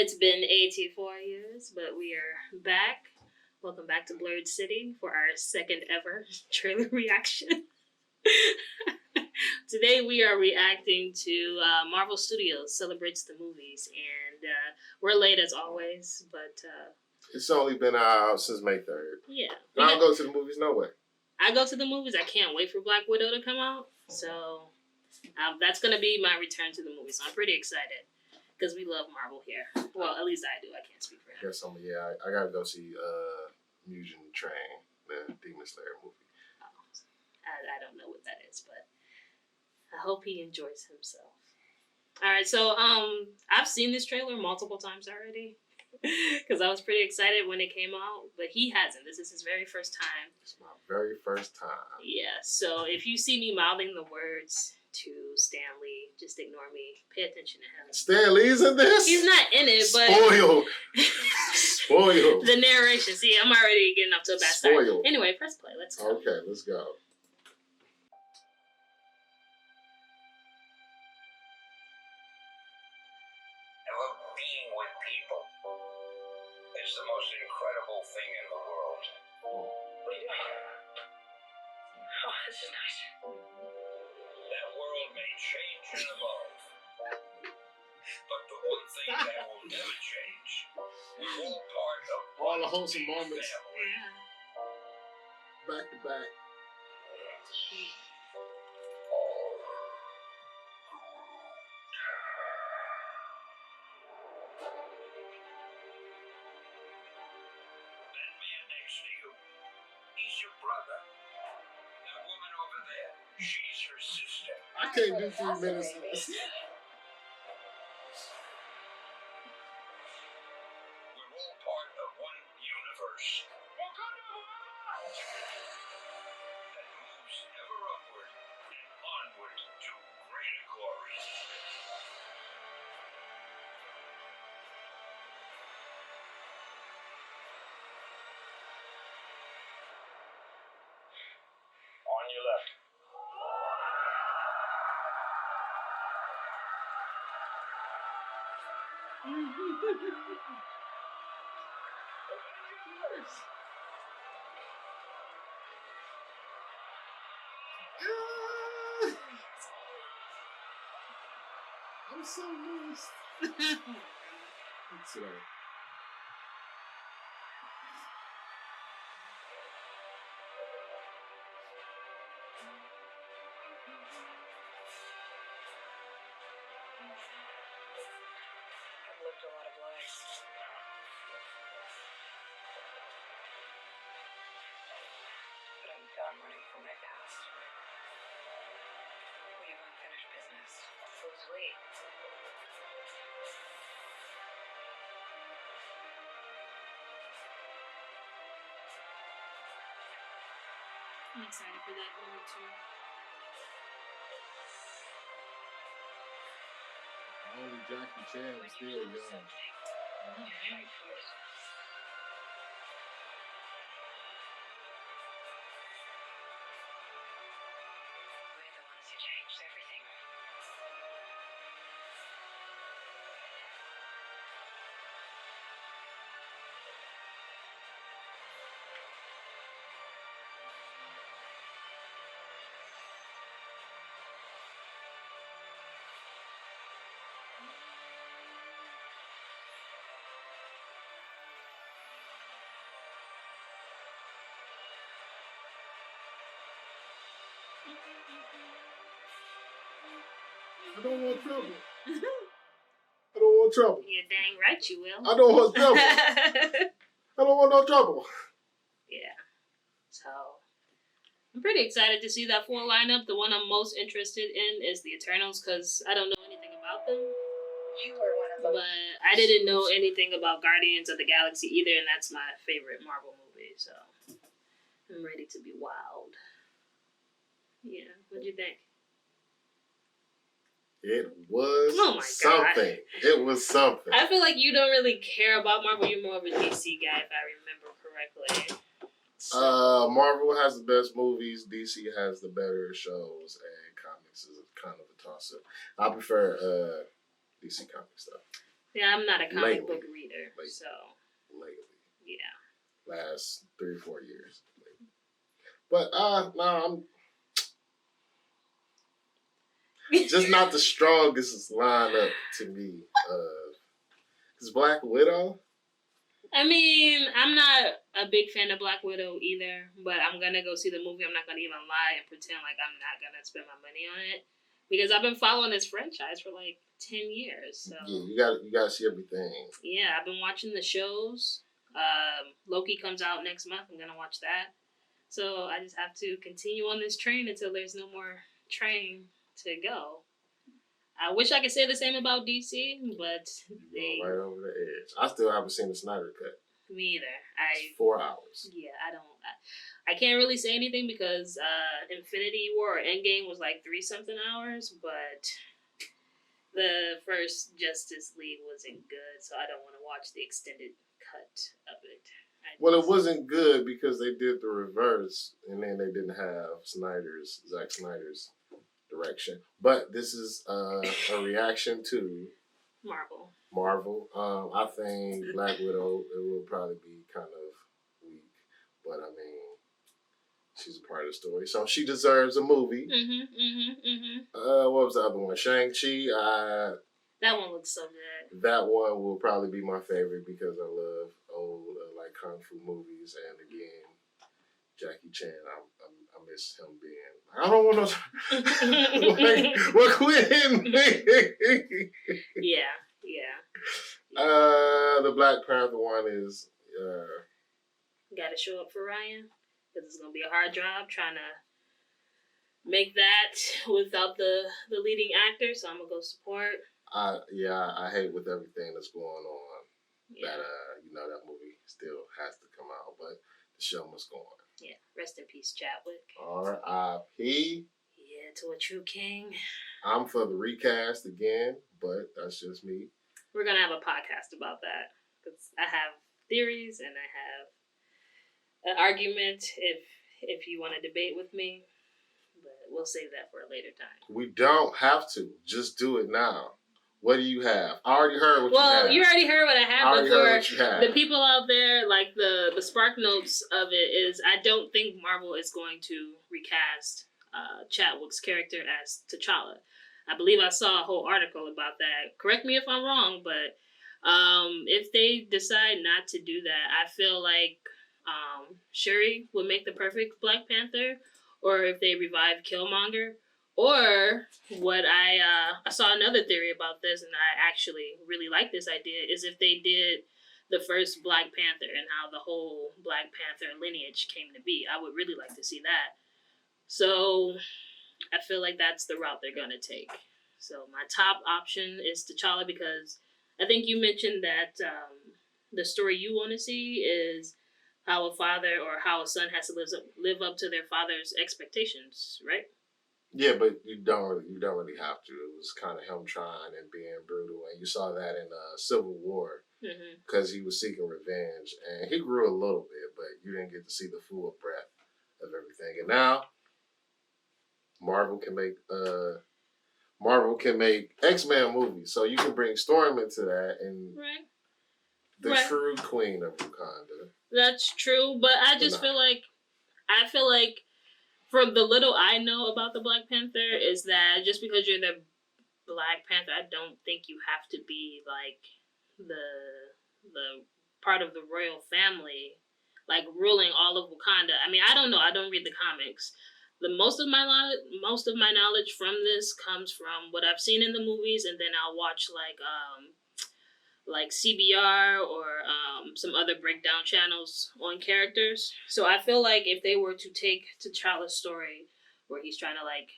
It's been 84 years, but we are back. Welcome back to Blerd City for our second ever trailer reaction. Today we are reacting to Marvel Studios Celebrates the Movies, and we're late as always, but it's only been out since May 3rd. Yeah. I don't go to the movies, no way. I go to the movies. I can't wait for Black Widow to come out, so that's going to be my return to the movies. So I'm pretty excited. Because we love Marvel here. Well, at least I do. I can't speak for him. I gotta go see Mugen Train, the Demon Slayer movie. Oh, I don't know what that is, but I hope he enjoys himself. All right, so I've seen this trailer multiple times already because I was pretty excited when it came out, but he hasn't. This is his very first time. It's my very first time. Yeah, so if you see me mouthing the words to Stan Lee, just ignore me. Pay attention to him. Stan Lee's in this? He's not in it, but Spoiled. The narration. See, I'm already getting off to a bad start. Anyway, press play. Let's go. Okay, let's go. I love being with people. It's the most incredible thing in the world. What are you doing? Oh, this is nice. That world may change and evolve, but the one thing that will never change, we're all part of all the wholesome moments. Yeah. Back to back. That man next to you, he's your brother. That woman over there, she's your sister. I can't do 3 minutes of this. We're all part of one universe that moves ever upward and onward to greater glory. On your left. I'm so lost. That's right. I've lived a lot of lives. But I'm done running from my past. We have unfinished business. So sweet. I'm excited for that number 2. Only Jackie Chan was still young. We're the ones who changed everything. I don't want trouble. I don't want trouble. You're dang right you will. I don't want trouble. I don't want no trouble. Yeah. So, I'm pretty excited to see that full lineup. The one I'm most interested in is the Eternals because I don't know anything about them. You were one of them. But I didn't know anything about Guardians of the Galaxy either, and that's my favorite Marvel movie, so I'm ready to be wild. Yeah, what'd you think? It was something. It was something. I feel like you don't really care about Marvel. You're more of a DC guy, if I remember correctly. So. Marvel has the best movies. DC has the better shows, and comics is kind of a toss-up. I prefer DC comic stuff. Yeah, I'm not a comic Lately. book reader, Lately. so lately. yeah. Last 3-4 years. But no, I'm just not the strongest lineup to me. Is Black Widow? I mean, I'm not a big fan of Black Widow either, but I'm gonna go see the movie. I'm not gonna even lie and pretend like I'm not gonna spend my money on it because I've been following this franchise for like 10 years. So Yeah, you gotta see everything. yeah, I've been watching the shows. Loki comes out next month. I'm gonna watch that. So I just have to continue on this train until there's no more train to go. I wish I could say the same about DC, but they Right over the edge. I still haven't seen the Snyder cut. me either. It's 4 hours. Yeah, I can't really say anything because Infinity War or Endgame was like 3-something hours, but the first Justice League wasn't good, so I don't want to watch the extended cut of it. Well, it wasn't good because they did the reverse, and then they didn't have Zack Snyder's direction. But this is a reaction to Marvel. I think Black Widow, it will probably be kind of weak, but I mean, she's a part of the story, so she deserves a movie. What was the other one? Shang-Chi. That one looks so good. That one will probably be my favorite because I love old like kung fu movies, and again, Jackie Chan. I miss him being. I don't want to. Like, well, quit Yeah. The Black Panther one is. Got to show up for Ryan because it's gonna be a hard job trying to make that without the leading actor. So I'm gonna go support. I hate with everything that's going on Yeah. that that movie still has to come out, but the show must go on. Yeah. Rest in peace, Chadwick. R.I.P. Yeah, to a true king. I'm for the recast again, but that's just me. We're gonna have a podcast about that because I have theories and I have an argument if you want to debate with me, but we'll save that for a later time. We don't have to. Just do it now. What do you have? I already heard what you have. Well, you already heard what I have. I already heard what you have. The people out there, like the spark notes of it is, I don't think Marvel is going to recast Chadwick's character as T'Challa. I believe I saw a whole article about that. Correct me if I'm wrong, but if they decide not to do that, I feel like Shuri would make the perfect Black Panther, or if they revive Killmonger, or what I saw another theory about this, and I actually really like this idea, is if they did the first Black Panther and how the whole Black Panther lineage came to be. I would really like to see that. So I feel like that's the route they're going to take. So my top option is T'Challa because I think you mentioned that the story you want to see is how a father or how a son has to live up to their father's expectations, right? Yeah, but you don't really have to. It was kind of him trying and being brutal, and you saw that in Civil War because he was seeking revenge, and he grew a little bit, but you didn't get to see the full breadth of everything. And now Marvel can make X-Men movies, so you can bring Storm into that and the true queen of Wakanda. That's true, but I just feel like from the little I know about the Black Panther is that just because you're the Black Panther, I don't think you have to be like the part of the royal family, like ruling all of Wakanda. I mean, I don't know. I don't read the comics. Most of my knowledge from this comes from what I've seen in the movies, and then I'll watch like CBR or some other breakdown channels on characters. So I feel like if they were to take T'Challa's story where he's trying to like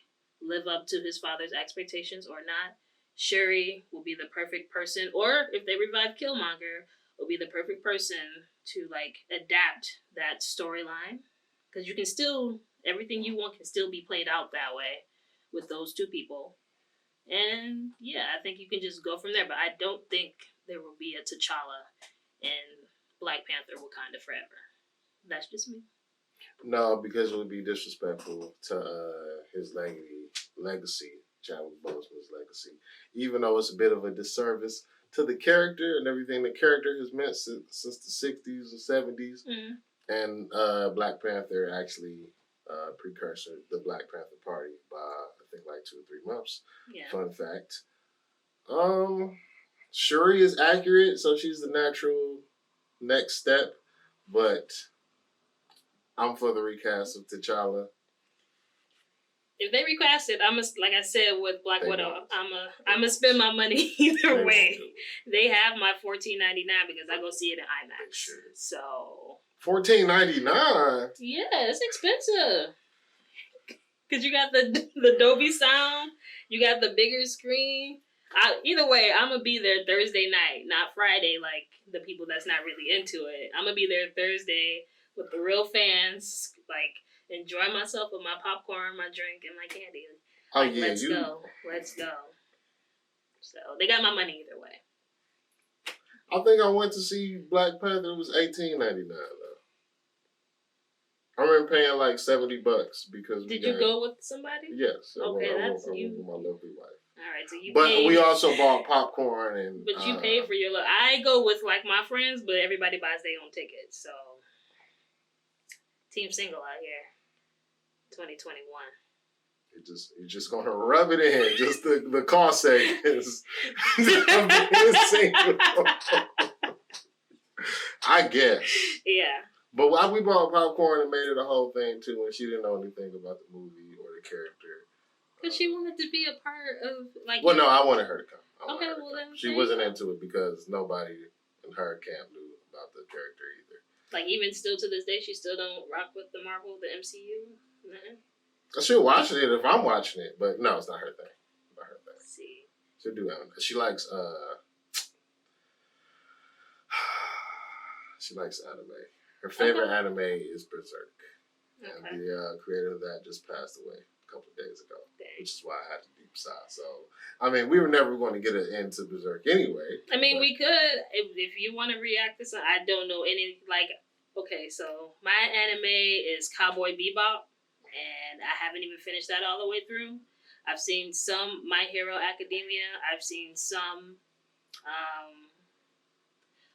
live up to his father's expectations or not, Shuri will be the perfect person, or if they revive Killmonger, will be the perfect person to like adapt that storyline, because you can still, everything you want can still be played out that way with those two people. And yeah, I think you can just go from there, but I don't think there will be a T'Challa in Black Panther Wakanda Forever. That's just me. No, because it would be disrespectful to his legacy, Chadwick Boseman's legacy. Even though it's a bit of a disservice to the character and everything the character has meant since the 60s and 70s. Mm. And Black Panther actually precursor the Black Panther Party by I think like 2 or 3 months. Yeah. Fun fact. Shuri is accurate, so she's the natural next step, but I'm for the recast of T'Challa. If they recast it, like I said with Black Widow, I'm a spend my money either way. They have my $14.99 because I go see it in IMAX. Sure. So $14.99. Yeah, it's expensive. Cause you got the Dolby sound, you got the bigger screen. Either way, I'm gonna be there Thursday night, not Friday. Like the people that's not really into it, I'm gonna be there Thursday with the real fans. Like enjoy myself with my popcorn, my drink, and my candy. Like, let's go. So they got my money either way. I think I went to see Black Panther. It was $18.99 though. I remember paying like $70 because. Did you go with somebody? Yes. Okay, I went with my lovely wife. All right, so you. But paid, we also bought popcorn and. But you paid for your. I go with like my friends, but everybody buys their own tickets. So, team single out here, 2021. You're just gonna rub it in, just the cost savings. I guess. Yeah. But why we bought popcorn and made it a whole thing too, and she didn't know anything about the movie or the character. Because she wanted to be a part of like. Well, no, I wanted her to come. Okay, well then. She wasn't into it because nobody in her camp knew about the character either. Like even still to this day, she still don't rock with the Marvel, the MCU. Nothing. She'll watch it if I'm watching it, but no, it's not her thing. Not her thing. Let's see. She'll do that. She likes anime. Her favorite anime is Berserk. Okay. And the creator of that just passed away a couple of days ago. Dang. Which is why I had to deep sigh. So, I mean, we were never going to get an end to Berserk anyway. I mean, we could, if you want to react to something. I don't know any, like, okay, so my anime is Cowboy Bebop, and I haven't even finished that all the way through. I've seen some My Hero Academia. I've seen some,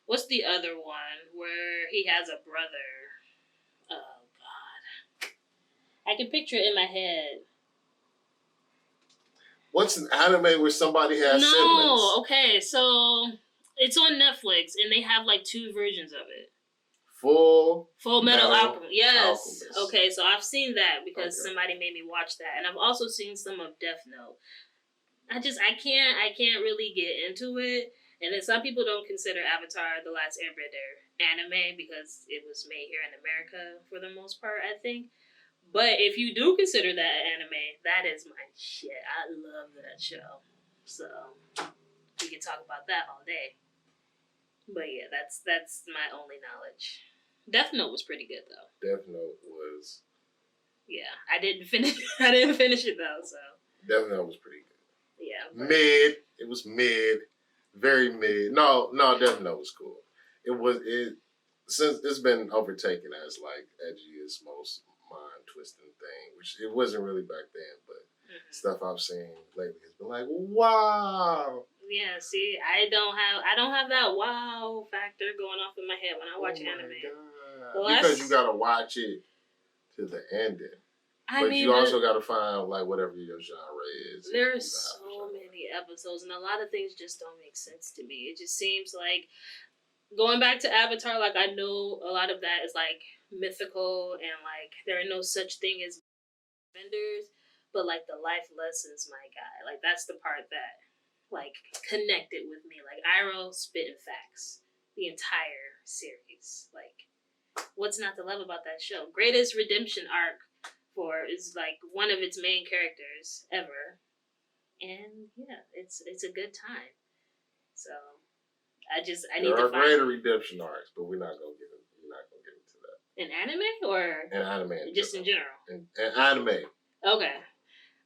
what's the other one where he has a brother? Oh, God. I can picture it in my head. What's an anime where somebody has siblings? No, okay, so it's on Netflix, and they have like 2 versions of it. Full Metal Alchemist. Yes. Alchemist. Okay, so I've seen that because somebody made me watch that, and I've also seen some of Death Note. I can't really get into it, and then some people don't consider Avatar: The Last Airbender anime because it was made here in America for the most part, I think. But if you do consider that anime, that is my shit. I love that show. So we can talk about that all day. But yeah, that's my only knowledge. Death Note was pretty good though. Death Note was. Yeah, I didn't finish it though. So Death Note was pretty good. Yeah. Mid. It was mid. Very mid. No. Death Note was cool. Since it's been overtaken as like edgiest, most mind twisting thing, which it wasn't really back then, but stuff I've seen lately has been like, wow. Yeah, see, I don't have that wow factor going off in my head when I watch anime. Because you gotta watch it to the ending. But you also gotta find like whatever your genre is. There's so many episodes, and a lot of things just don't make sense to me. It just seems like going back to Avatar, like I know a lot of that is like mythical and like there are no such thing as vendors, but like the life lessons, my guy, like that's the part that like connected with me. Like Iroh spitting facts the entire series. Like what's not to love about that show? Greatest redemption arc is like one of its main characters ever, and yeah, it's a good time. So I need to find greater redemption arcs, but we're not gonna get into that. In anime or in anime, just in general. In anime. Okay.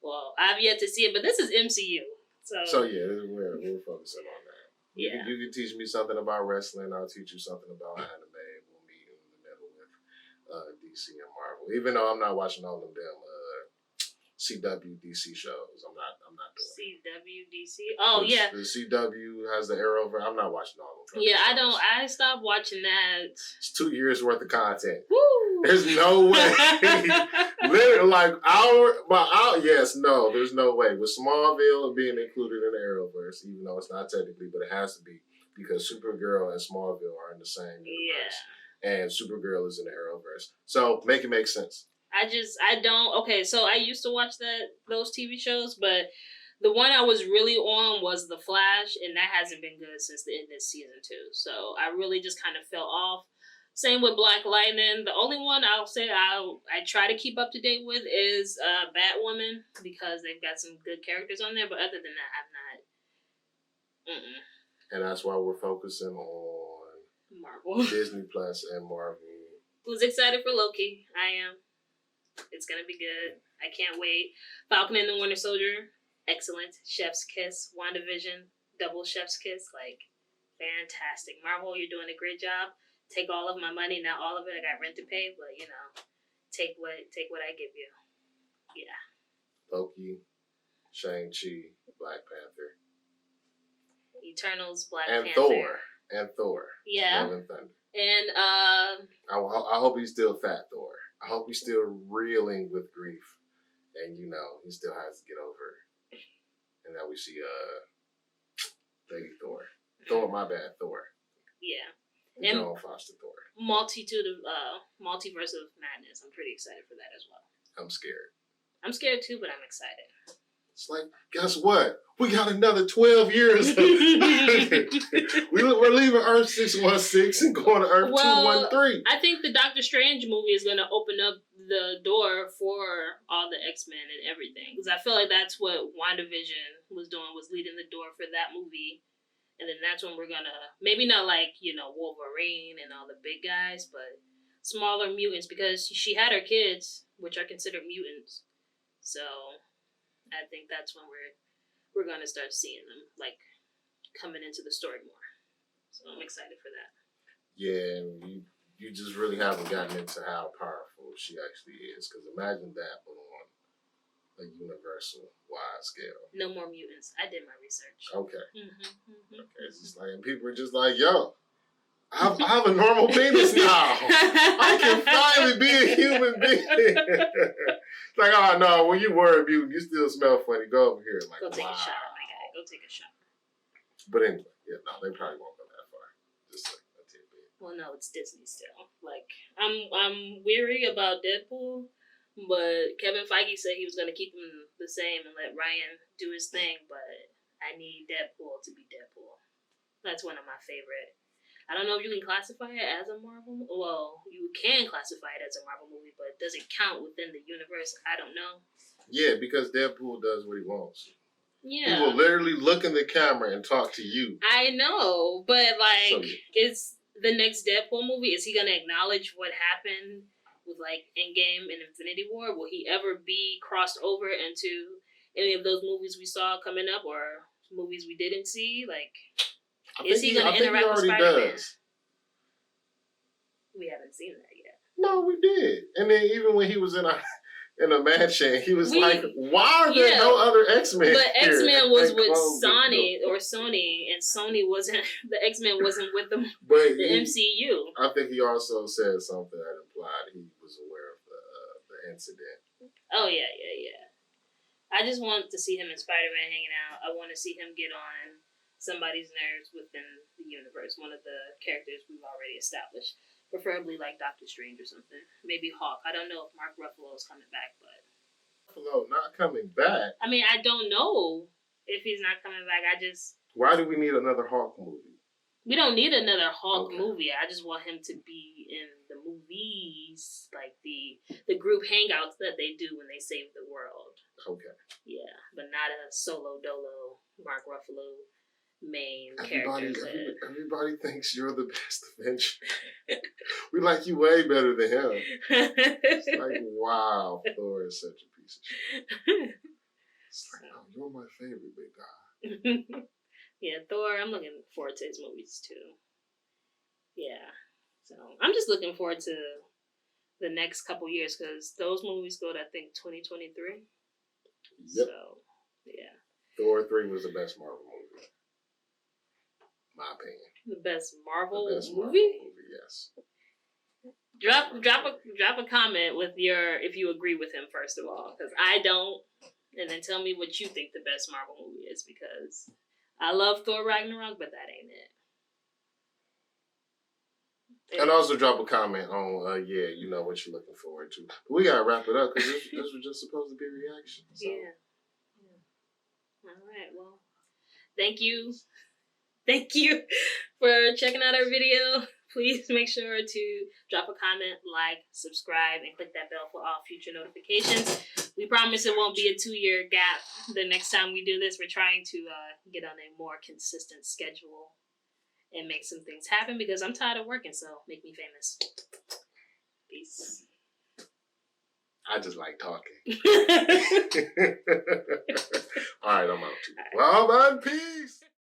Well, I've yet to see it, but this is MCU. So yeah, we're focusing on that. Yeah. You can teach me something about wrestling. I'll teach you something about anime. We'll meet in the middle with DC and Marvel. Even though I'm not watching all of them CW DC shows. I'm not doing CWDC. Oh it. yeah. The CW has the Arrowverse. I'm not watching all of them. Yeah, I stopped watching that. It's 2 years worth of content. Woo! There's no way. Literally, like there's no way. With Smallville being included in the Arrowverse, even though it's not technically, but it has to be because Supergirl and Smallville are in the same universe. Yeah. And Supergirl is in the Arrowverse. So make it make sense. Okay, so I used to watch those TV shows, but the one I was really on was The Flash, and that hasn't been good since the end of season 2. So I really just kind of fell off. Same with Black Lightning. The only one I'll say I try to keep up to date with is Batwoman, because they've got some good characters on there. But other than that, I'm not. And that's why we're focusing on Marvel, Disney Plus, and Marvel. Who's excited for Loki? I am. It's gonna be good. I can't wait. Falcon and the Winter Soldier, excellent. Chef's Kiss, WandaVision, double Chef's Kiss, like fantastic. Marvel, you're doing a great job. Take all of my money, not all of it. I got rent to pay, but take what I give you. Yeah. Loki, Shang-Chi, Black Panther, Eternals, Black Panther, and Thor. Yeah. Love and Thunder. And I hope he's still fat Thor. I hope he's still reeling with grief, and he still has to get over it. And now we see Lady Thor. My bad, Thor. Yeah. And Joan Foster Thor. Multitude of Multiverse of Madness. I'm pretty excited for that as well. I'm scared. I'm scared too, but I'm excited. It's like, guess what? We got another 12 years. We're leaving Earth 616 and going to Earth 213. I think the Doctor Strange movie is going to open up the door for all the X-Men and everything. Because I feel like that's what WandaVision was doing, was leading the door for that movie. And then that's when we're going to, maybe not like, Wolverine and all the big guys, but smaller mutants. Because she had her kids, which are considered mutants. So I think that's when we're going to start seeing them, like, coming into the story more. So I'm excited for that. Yeah, and you just really haven't gotten into how powerful she actually is. Because imagine that on a universal wide scale. No more mutants. I did my research. Okay. Mm-hmm. Okay, it's just like, and people are just like, yo, I have a normal penis now. I can finally be a human being. It's like, oh no, when you were a mutant, you still smell funny. Go over here. Like, go take a shot, my guy. Go take a shot. But anyway, they probably won't go that far. Just like a tidbit. Well, no, it's Disney still. Like, I'm weary about Deadpool, but Kevin Feige said he was going to keep him the same and let Ryan do his thing, but I need Deadpool to be Deadpool. That's one of my favorite. I don't know if you can classify it as a Marvel. Well, you can classify it as a Marvel movie, but does it count within the universe? I don't know. Yeah, because Deadpool does what he wants. Yeah. He will literally look in the camera and talk to you. I know, but is the next Deadpool movie, is he going to acknowledge what happened with like Endgame and Infinity War? Will he ever be crossed over into any of those movies we saw coming up or movies we didn't see? Like, is he going to interact with Spider-Man? Does. We haven't seen that yet. No, we did. And then even when he was in a mansion, he was like, why are there no other X-Men? But X-Men was with Sony, and Sony wasn't, the X-Men wasn't with the MCU. I think he also said something that implied he was aware of the incident. Oh, yeah. I just want to see him and Spider-Man hanging out. I want to see him get on somebody's nerves within the universe, one of the characters we've already established. Preferably like Doctor Strange or something. Maybe Hawk. I don't know if Mark Ruffalo is coming back, but... Ruffalo not coming back? I mean, I don't know if he's not coming back. Why do we need another Hawk movie? We don't need another Hawk movie. I just want him to be in the movies, like the group hangouts that they do when they save the world. Okay. Yeah, but not a solo dolo Mark Ruffalo main character. Everybody thinks you're the best Avenger. We like you way better than him. It's like, wow, Thor is such a piece of shit. It's like, oh, you're my favorite big guy. Yeah, Thor, I'm looking forward to his movies too. Yeah. So I'm just looking forward to the next couple years because those movies go to, I think, 2023. Yep. So, yeah. Thor 3 was the best Marvel movie. My opinion. The best Marvel The best movie? Marvel movie, yes. Drop a comment with if you agree with him first of all, because I don't, and then tell me what you think the best Marvel movie is, because I love Thor Ragnarok, but that ain't it. And also drop a comment on you know what you're looking forward to. But we gotta wrap it up because this was just supposed to be a reaction. So. Yeah. All right. Well, thank you for checking out our video. Please make sure to drop a comment, like, subscribe, and click that bell for all future notifications. We promise it won't be a 2-year gap. The next time we do this, we're trying to get on a more consistent schedule and make some things happen because I'm tired of working, so make me famous. Peace. I just like talking. All right, I'm out. Well, man, peace.